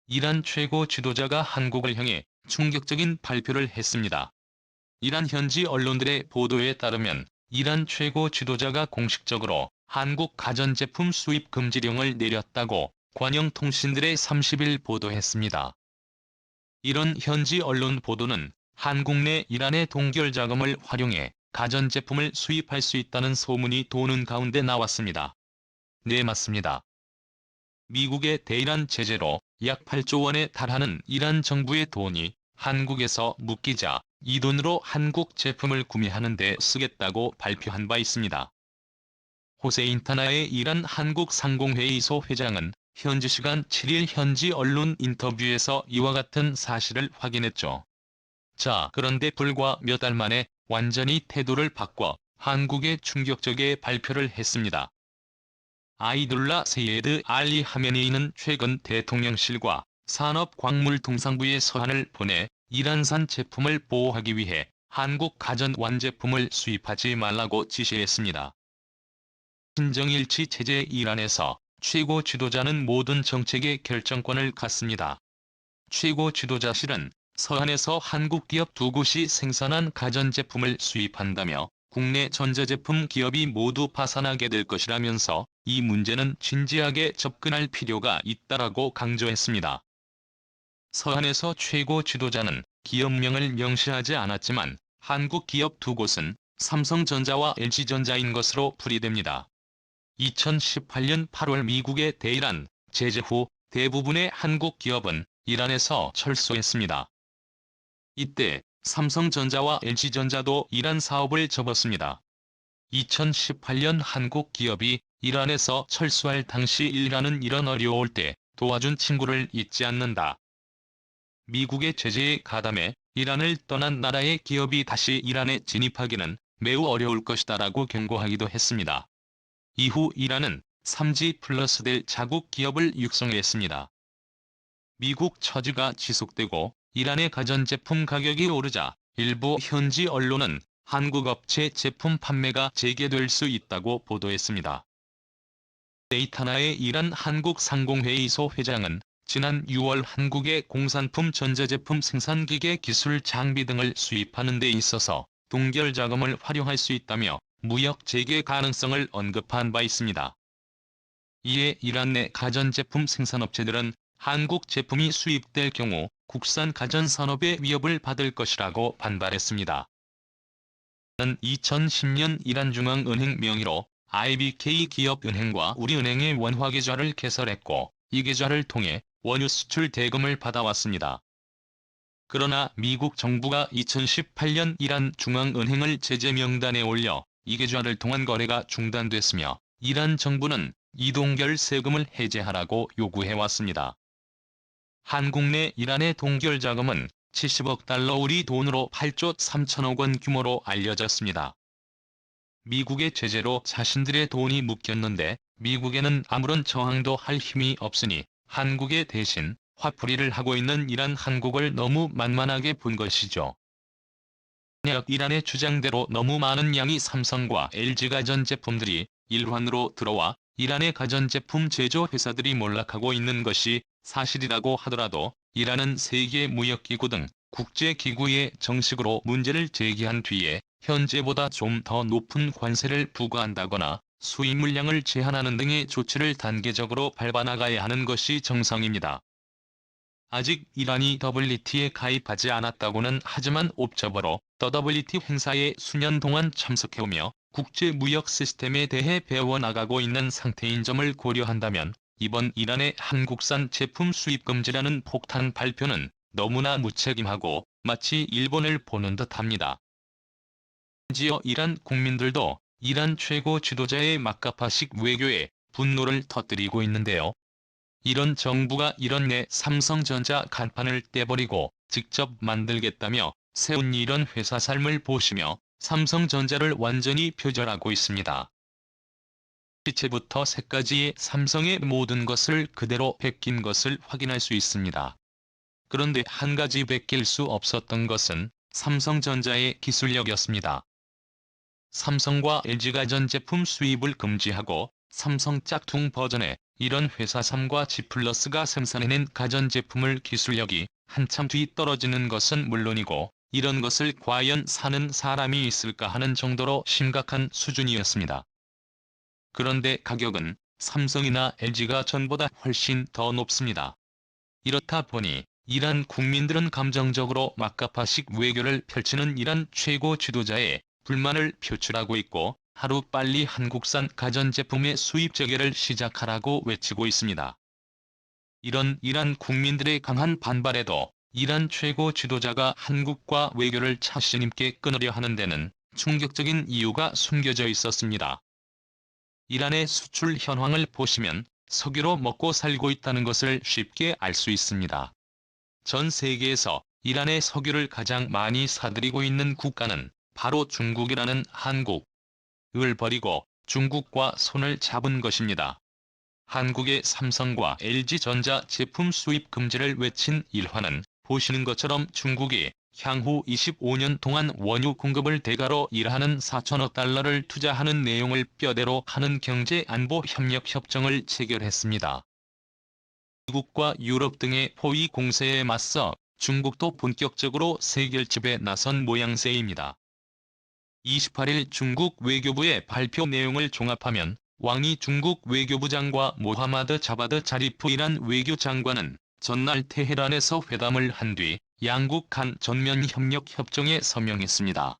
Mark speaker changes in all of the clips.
Speaker 1: 이란 최고 지도자가 한국을 향해 충격적인 발표를 했습니다. 이란 현지 언론들의 보도에 따르면 이란 최고 지도자가 공식적으로 한국 가전제품 수입 금지령을 내렸다고 관영통신들의 30일 보도했습니다. 이런 현지 언론 보도는 한국 내 이란의 동결 자금을 활용해 가전제품을 수입할 수 있다는 소문이 도는 가운데 나왔습니다. 네, 맞습니다. 미국의 대이란 제재로 약 8조 원에 달하는 이란 정부의 돈이 한국에서 묶이자 이 돈으로 한국 제품을 구매하는 데 쓰겠다고 발표한 바 있습니다. 호세인 타나의 이란 한국상공회의소 회장은 현지 시간 7일 현지 언론 인터뷰에서 이와 같은 사실을 확인했죠. 자, 그런데 불과 몇 달 만에 완전히 태도를 바꿔 한국에 충격적인 발표를 했습니다. 아이둘라 세예드 알리 하메네이는 최근 대통령실과 산업광물통상부에 서한을 보내 이란산 제품을 보호하기 위해 한국 가전 완제품을 수입하지 말라고 지시했습니다. 신정일치 체제 이란에서 최고 지도자는 모든 정책의 결정권을 갖습니다. 최고 지도자실은 서한에서 한국 기업 두 곳이 생산한 가전제품을 수입한다며 국내 전자제품 기업이 모두 파산하게 될 것이라면서 이 문제는 진지하게 접근할 필요가 있다라고 강조했습니다. 서한에서 최고 지도자는 기업명을 명시하지 않았지만 한국 기업 두 곳은 삼성전자와 LG전자인 것으로 풀이됩니다. 2018년 8월 미국의 대이란 제재 후 대부분의 한국 기업은 이란에서 철수했습니다. 이때 삼성전자와 LG전자도 이란 사업을 접었습니다. 2018년 한국 기업이 이란에서 철수할 당시 이란은 이런 어려울 때 도와준 친구를 잊지 않는다. 미국의 제재에 가담해 이란을 떠난 나라의 기업이 다시 이란에 진입하기는 매우 어려울 것이다라고 경고하기도 했습니다. 이후 이란은 3G 플러스 될 자국 기업을 육성했습니다. 미국 처지가 지속되고 이란의 가전제품 가격이 오르자 일부 현지 언론은 한국 업체 제품 판매가 재개될 수 있다고 보도했습니다. 데이타나의 이란 한국상공회의소 회장은 지난 6월 한국의 공산품 전자제품 생산기계 기술 장비 등을 수입하는 데 있어서 동결 자금을 활용할 수 있다며 무역 재개 가능성을 언급한 바 있습니다. 이에 이란 내 가전제품 생산업체들은 한국 제품이 수입될 경우 국산 가전산업의 위협을 받을 것이라고 반발했습니다. 는 2010년 이란 중앙은행 명의로 IBK 기업은행과 우리은행의 원화계좌를 개설했고 이 계좌를 통해 원유 수출 대금을 받아왔습니다. 그러나 미국 정부가 2018년 이란 중앙은행을 제재 명단에 올려 이 계좌를 통한 거래가 중단됐으며 이란 정부는 이동결 세금을 해제하라고 요구해왔습니다. 한국 내 이란의 동결 자금은 70억 달러 우리 돈으로 8조 3천억 원 규모로 알려졌습니다. 미국의 제재로 자신들의 돈이 묶였는데 미국에는 아무런 저항도 할 힘이 없으니 한국에 대신 화풀이를 하고 있는 이란 한국을 너무 만만하게 본 것이죠. 만약 이란의 주장대로 너무 많은 양의 삼성과 LG 가전제품들이 일환으로 들어와 이란의 가전제품 제조 회사들이 몰락하고 있는 것이 사실이라고 하더라도 이란은 세계무역기구 등 국제기구에 정식으로 문제를 제기한 뒤에 현재보다 좀 더 높은 관세를 부과한다거나 수입 물량을 제한하는 등의 조치를 단계적으로 밟아나가야 하는 것이 정상입니다. 아직 이란이 WTO에 가입하지 않았다고는 하지만 옵저버로 WTO 행사에 수년 동안 참석해오며 국제무역 시스템에 대해 배워나가고 있는 상태인 점을 고려한다면 이번 이란의 한국산 제품 수입 금지라는 폭탄 발표는 너무나 무책임하고 마치 일본을 보는 듯합니다. 심지어 이란 국민들도 이란 최고 지도자의 막가파식 외교에 분노를 터뜨리고 있는데요. 이런 정부가 이런 내 삼성전자 간판을 떼버리고 직접 만들겠다며 세운 이런 회사 삶을 보시며 삼성전자를 완전히 표절하고 있습니다. 시체부터 새까지의 삼성의 모든 것을 그대로 베낀 것을 확인할 수 있습니다. 그런데 한 가지 베낄 수 없었던 것은 삼성전자의 기술력이었습니다. 삼성과 LG가 전 제품 수입을 금지하고 삼성 짝퉁 버전의 이런 회사 3과 G플러스가 생산해낸 가전제품을 기술력이 한참 뒤떨어지는 것은 물론이고 이런 것을 과연 사는 사람이 있을까 하는 정도로 심각한 수준이었습니다. 그런데 가격은 삼성이나 LG가 전보다 훨씬 더 높습니다. 이렇다 보니 이란 국민들은 감정적으로 막가파식 외교를 펼치는 이란 최고 지도자의 불만을 표출하고 있고 하루빨리 한국산 가전제품의 수입 재개를 시작하라고 외치고 있습니다. 이런 이란 국민들의 강한 반발에도 이란 최고 지도자가 한국과 외교를 자신 있게 끊으려 하는 데는 충격적인 이유가 숨겨져 있었습니다. 이란의 수출 현황을 보시면 석유로 먹고 살고 있다는 것을 쉽게 알 수 있습니다. 전 세계에서 이란의 석유를 가장 많이 사들이고 있는 국가는 바로 중국이라는 한국을 버리고 중국과 손을 잡은 것입니다. 한국의 삼성과 LG전자 제품 수입 금지를 외친 일화는 보시는 것처럼 중국이 향후 25년 동안 원유 공급을 대가로 일하는 4천억 달러를 투자하는 내용을 뼈대로 하는 경제안보협력협정을 체결했습니다. 미국과 유럽 등의 포위 공세에 맞서 중국도 본격적으로 세결집에 나선 모양새입니다. 28일 중국 외교부의 발표 내용을 종합하면 왕이 중국 외교부장과 모하마드 자바드 자리프 이란 외교장관은 전날 테헤란에서 회담을 한 뒤 양국 간 전면협력협정에 서명했습니다.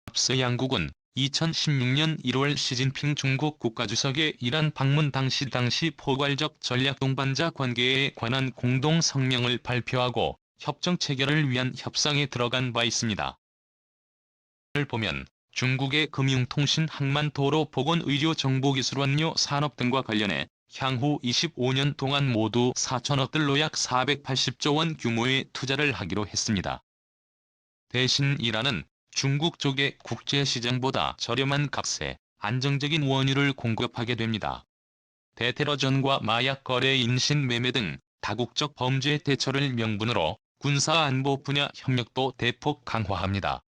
Speaker 1: 앞서 양국은 2016년 1월 시진핑 중국 국가주석의 이란 방문 당시 포괄적 전략 동반자 관계에 관한 공동 성명을 발표하고 협정 체결을 위한 협상에 들어간 바 있습니다. 을 보면 중국의 금융통신 항만 도로 보건 의료 정보기술 원료 산업 등과 관련해 향후 25년 동안 모두 4천억 달러 약 480조 원 규모의 투자를 하기로 했습니다. 대신 이란은 중국 쪽에 국제시장보다 저렴한 값에 안정적인 원유를 공급하게 됩니다. 대테러전과 마약 거래 인신매매 등 다국적 범죄 대처를 명분으로 군사안보 분야 협력도 대폭 강화합니다.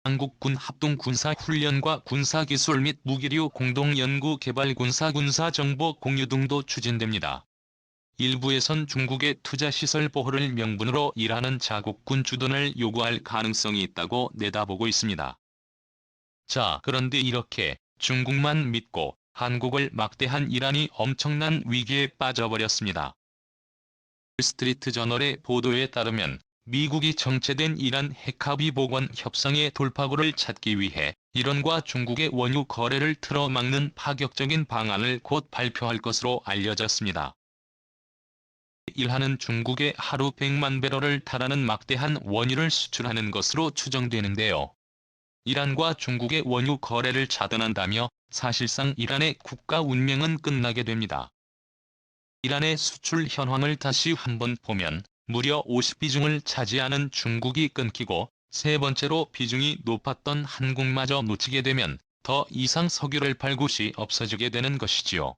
Speaker 1: 한국군 합동군사훈련과 군사기술 및 무기류 공동연구개발 군사정보 공유 등도 추진됩니다. 일부에선 중국의 투자시설 보호를 명분으로 일하는 자국군 주둔을 요구할 가능성이 있다고 내다보고 있습니다. 자, 그런데 이렇게 중국만 믿고 한국을 막대한 이란이 엄청난 위기에 빠져버렸습니다. 월스트리트 저널의 보도에 따르면 미국이 정체된 이란 핵합의 복원 협상의 돌파구를 찾기 위해 이란과 중국의 원유 거래를 틀어막는 파격적인 방안을 곧 발표할 것으로 알려졌습니다. 일하는 중국에 하루 100만 배럴을 달하는 막대한 원유를 수출하는 것으로 추정되는데요. 이란과 중국의 원유 거래를 차단한다며 사실상 이란의 국가 운명은 끝나게 됩니다. 이란의 수출 현황을 다시 한번 보면 무려 50비중을 차지하는 중국이 끊기고 세 번째로 비중이 높았던 한국마저 놓치게 되면 더 이상 석유를 팔 곳이 없어지게 되는 것이지요.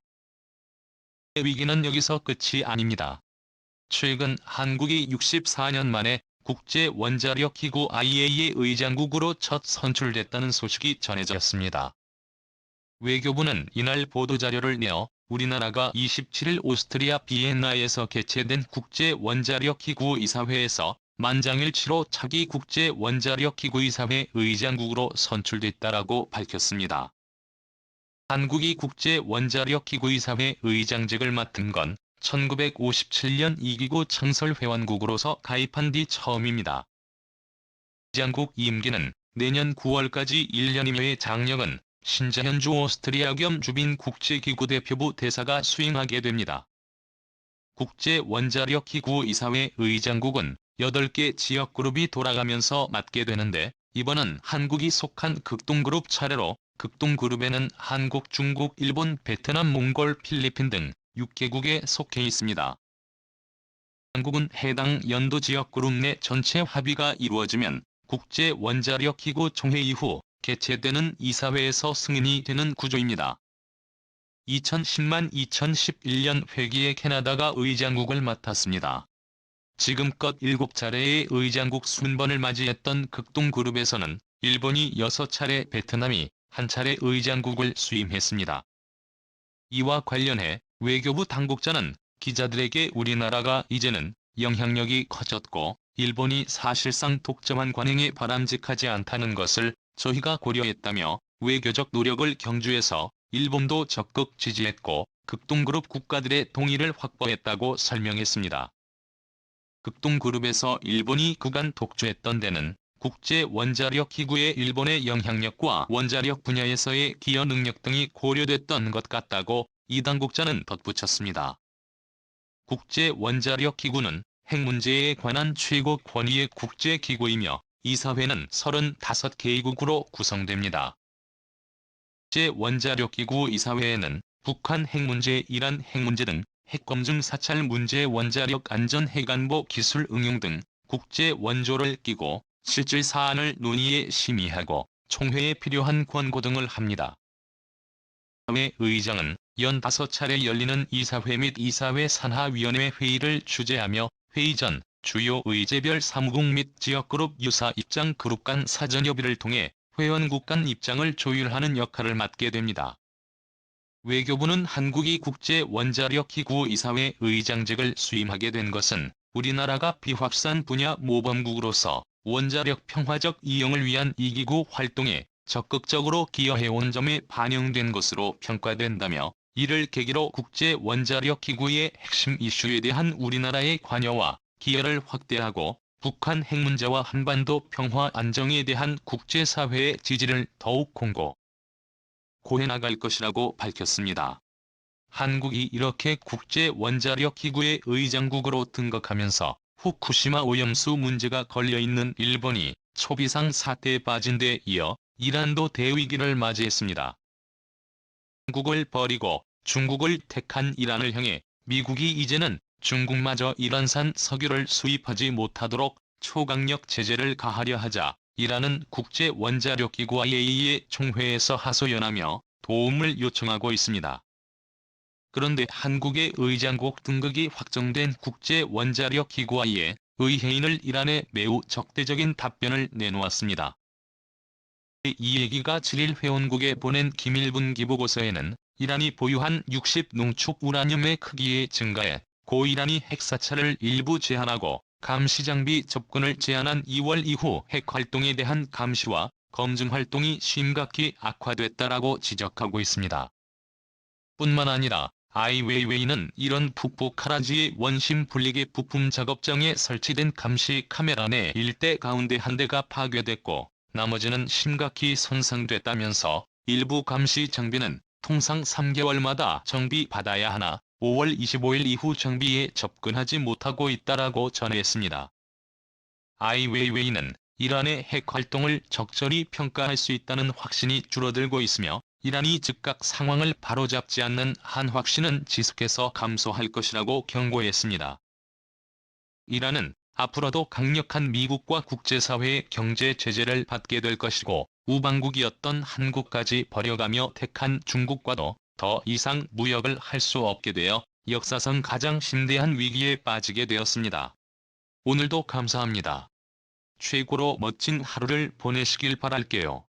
Speaker 1: 위기는 여기서 끝이 아닙니다. 최근 한국이 64년 만에 국제원자력기구 IAEA 의장국으로 첫 선출됐다는 소식이 전해졌습니다. 외교부는 이날 보도자료를 내어 우리나라가 27일 오스트리아 비엔나에서 개최된 국제원자력기구 이사회에서 만장일치로 차기 국제원자력기구 이사회 의장국으로 선출됐다라고 밝혔습니다. 한국이 국제원자력기구 이사회 의장직을 맡은 건 1957년 이기구 창설회원국으로서 가입한 뒤 처음입니다. 의장국 임기는 내년 9월까지 1년이며의 장력은 신자현주 오스트리아 겸 주빈 국제기구 대표부 대사가 수행하게 됩니다. 국제원자력기구 이사회 의장국은 8개 지역그룹이 돌아가면서 맡게 되는데 이번은 한국이 속한 극동그룹 차례로 극동그룹에는 한국, 중국, 일본, 베트남, 몽골, 필리핀 등 6개국에 속해 있습니다. 한국은 해당 연도 지역그룹 내 전체 합의가 이루어지면 국제원자력기구 총회 이후 개최되는 이사회에서 승인이 되는 구조입니다. 2011년 회기에 캐나다가 의장국을 맡았습니다. 지금껏 7차례의 의장국 순번을 맞이했던 극동그룹에서는 일본이 6차례, 베트남이 1차례 의장국을 수임했습니다. 이와 관련해 외교부 당국자는 기자들에게 우리나라가 이제는 영향력이 커졌고 일본이 사실상 독점한 관행에 바람직하지 않다는 것을 저희가 고려했다며 외교적 노력을 경주해서 일본도 적극 지지했고 극동그룹 국가들의 동의를 확보했다고 설명했습니다. 극동그룹에서 일본이 그간 독주했던 데는 국제원자력기구의 일본의 영향력과 원자력 분야에서의 기여 능력 등이 고려됐던 것 같다고 이 당국자는 덧붙였습니다. 국제원자력기구는 핵 문제에 관한 최고 권위의 국제기구이며 이사회는 35개국으로 구성됩니다. 국제원자력기구 이사회에는 북한 핵 문제, 이란 핵 문제 등 핵검증 사찰 문제, 원자력 안전 핵안보 기술 응용 등 국제 원조를 끼고 실질 사안을 논의에 심의하고 총회에 필요한 권고 등을 합니다. 이사회 의장은 연 5차례 열리는 이사회 및 이사회 산하위원회 회의를 주재하며 회의 전 주요 의제별 사무국 및 지역그룹 유사 입장 그룹 간 사전협의를 통해 회원국 간 입장을 조율하는 역할을 맡게 됩니다. 외교부는 한국이 국제원자력기구 이사회 의장직을 수임하게 된 것은 우리나라가 비확산 분야 모범국으로서 원자력 평화적 이용을 위한 이 기구 활동에 적극적으로 기여해온 점에 반영된 것으로 평가된다며 이를 계기로 국제원자력기구의 핵심 이슈에 대한 우리나라의 관여와 기여를 확대하고 북한 핵 문제와 한반도 평화 안정에 대한 국제사회의 지지를 더욱 고해 나갈 것이라고 밝혔습니다. 한국이 이렇게 국제원자력기구의 의장국으로 등극하면서 후쿠시마 오염수 문제가 걸려있는 일본이 초비상 사태에 빠진 데 이어 이란도 대위기를 맞이했습니다. 한국을 버리고 중국을 택한 이란을 향해 미국이 이제는 중국마저 이란산 석유를 수입하지 못하도록 초강력 제재를 가하려 하자 이란은 국제원자력기구 IAEA 총회에서 하소연하며 도움을 요청하고 있습니다. 그런데 한국의 의장국 등극이 확정된 국제원자력기구 IAEA 의회인을 이란에 매우 적대적인 답변을 내놓았습니다. 이 얘기가 7일 회원국에 보낸 기밀분 기보고서에는 이란이 보유한 60 농축 우라늄의 크기의 증가에 고이란이 핵사찰을 일부 제한하고 감시장비 접근을 제한한 2월 이후 핵활동에 대한 감시와 검증 활동이 심각히 악화됐다라고 지적하고 있습니다. 뿐만 아니라 아이웨이웨이는 이런 북부 카라지의 원심 분리기 부품 작업장에 설치된 감시 카메라 내 일대 가운데 한 대가 파괴됐고 나머지는 심각히 손상됐다면서 일부 감시 장비는 통상 3개월마다 정비받아야 하나 5월 25일 이후 정비에 접근하지 못하고 있다라고 전했습니다. 아이웨이웨이는 이란의 핵활동을 적절히 평가할 수 있다는 확신이 줄어들고 있으며 이란이 즉각 상황을 바로잡지 않는 한 확신은 지속해서 감소할 것이라고 경고했습니다. 이란은 앞으로도 강력한 미국과 국제사회의 경제 제재를 받게 될 것이고 우방국이었던 한국까지 버려가며 택한 중국과도 더 이상 무역을 할 수 없게 되어 역사상 가장 심대한 위기에 빠지게 되었습니다. 오늘도 감사합니다. 최고로 멋진 하루를 보내시길 바랄게요.